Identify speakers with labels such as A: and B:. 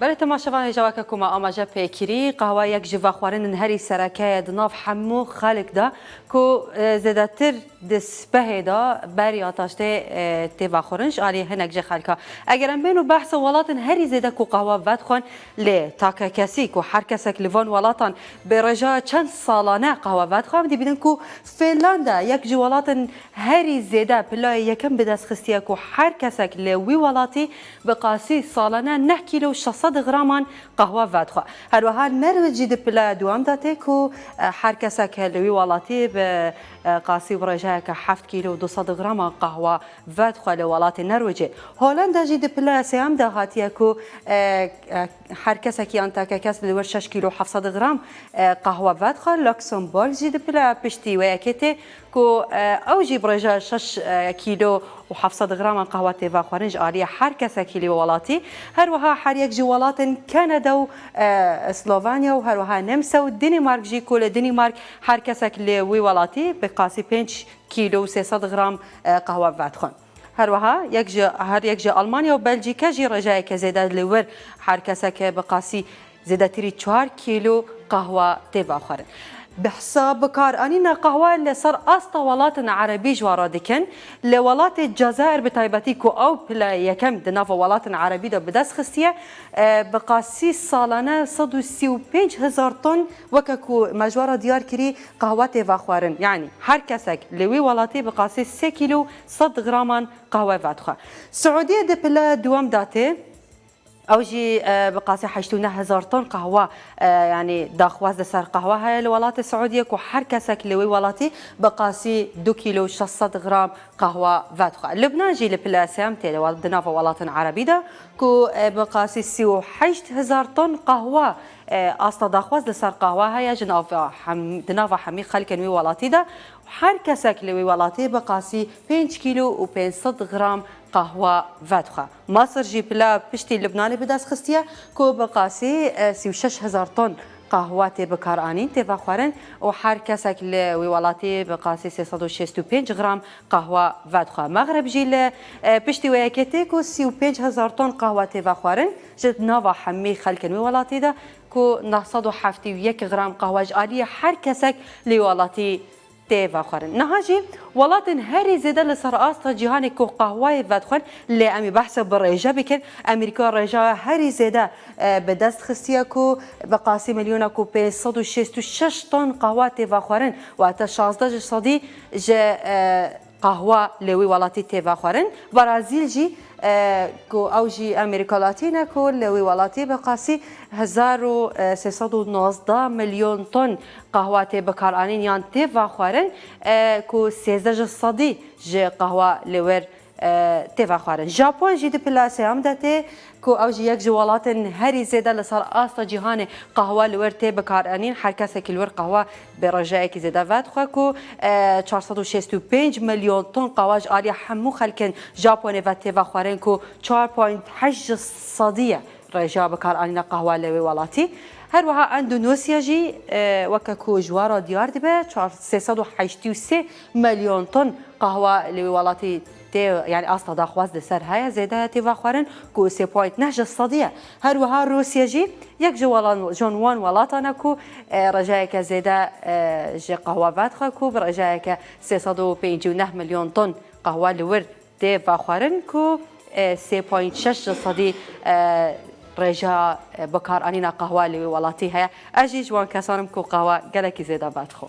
A: برای تماشاوان جواکه کما آماجه پیکری قهوه یک جوا خوارن هری سرکه دناف حمو خالق دا کو زیادتر دسپه دا بری آتاشته تیوا خورنش آلی هنگ جه خالکا اگرم بینو بحث ولاتن هری زیاده کو قهوه ود خون لی تاکه کسی کو هر کسک لیوان ولاتن برجا چند سالانه قهوه ود خون دی بیدن کو فنلندا یک جوالاتن هری زیاده پلای یکم بدست خستیه کو هر کسک لیوی ولاتی بقاسی سالانه 9 کیلو 600 غرامان قهوه ود خو هر وها نرویجی د پلا دوام داته کو هر کسا که لوی ولاتی به قاسی برجه که 7 کیلو 200 غرام قهوه ود خو لولاتی نرویجی هلند جی د پلا سیام ده هاتیه کو هر کسا که انتا که کس لور 6 کیلو 700 غرام قهوه ود خو لوکسمبورگ جی د پلا پشتی و یکته کو او جی برجه 6 کیلو و 700 غرام قهوه تیوا خورنج آلیه هر کس کلی ولاتی هر وها هر یک جوالات کانادا و اسلوونیا و هر وها نمسا و دنمارک جی کل دنمارک هر کس کلی ولاتی به قاسی 5 کیلو و 300 غرام قهوه ود خون هر وها هر یک جا آلمانیا و بلژیکا جی رجای که زیاده لور هر کس که به قاسی زیاده تری 4 کیلو قهوه تیوا خورن بحساب کار آنین قهوه لسر آستا ولات عربی جوارا دکن لولات الجزائر بتایبتی کو او پلا یکم دناف ولات عربی دا بدست خستیه بقاسی سالانه 135,000 طن وککو مجوارا دیار کری قهوه تیوا خوارن یعنی هر کسک لوی ولاتی بقاسی 3 کیلو 100 غرامان قهوه ودخوا سعودیه ده پلا دوام داته او جي بقاسي 8,000 طن قهوه يعني داخواز سر قهوه هاي الولايات السعوديه كو هر كسك لوي ولاتي بقاسي 2 كيلو 600 غرام قهوه فاتخه لبنان جي لبلاسام تي ودناف ولات عربي دا كو بقاسي 68,000 طن قهوه اصلا داخواز لسر قهوه هاي دناف حمي خلق نوي ولاتي دا هر کسک لوی ولاتی بقاسی 5 کیلو و 500 غرام قهوه ودخه مصر جی پلا پشتی لبنانی بدست خستیه کو بقاسی 36,000 طن قهوه تی بکار آنین تی بخورن و هر کسک لوی ولاتی بقاسی 365 غرام قهوه ودخه مغرب جی پشتی ویکتی کو 35,000 طن قهوه تی بخورن جد نوا حمی خلک نوی ولاتی ده کو 971 غرام قهوه جالیه هر کسک لوی ولاتی تیوا خورن نهاجی ولاتن هری زیده لسر آستا جهانی که قهوه ودخون لی امی بحث برایجا بکن امریکا رایجا هری زیده به دست خستیه که بقاسی میلیون که 566 طن قهوه تیوا خورن و حتی 16 صدی جه قهوه لوی ولاتی تیوا خورن برازیل جی کو او جی امریکا لاتینا کو لوی ولاتی بقاسی 1319 میلیون طن قهوه تی بکار آنین یان تیوا خورن کو 13 صدی جه قهوه لور تیوا خورن ژاپن جی دی پلاس هم دته کو او جی یک جوالات هری زیده لسر آستا جهان قهوه لور تی بکار آنین هر کس که لور قهوه به رجای کی زیده ود خو کو 465 میلیون طن قهوه آلی همو خلکن ژاپن و تیوا خورن کو 4.8 صدیه رجا بکار آنین قهوه لوی ولاتی هر وها اندونوسیا جی وککو جوارا دیار دیبه 383 میلیون طن قهوه لوی ولاتی يعني اصلا داخواز لسر هاي زيادة تيوا خورن كو 3.9 صدية هر وها روسيا جي يك جوان ولاتانا كو رجايك زيادة جي قهوة فاتخة كو برجايك 359 مليون طن قهوة لور تيوا خورن كو 3.6 صدي رجا بكار انينا قهوة لولاتي هيا اجي جوان كسانم كو قهوة قالك زيادة فاتخو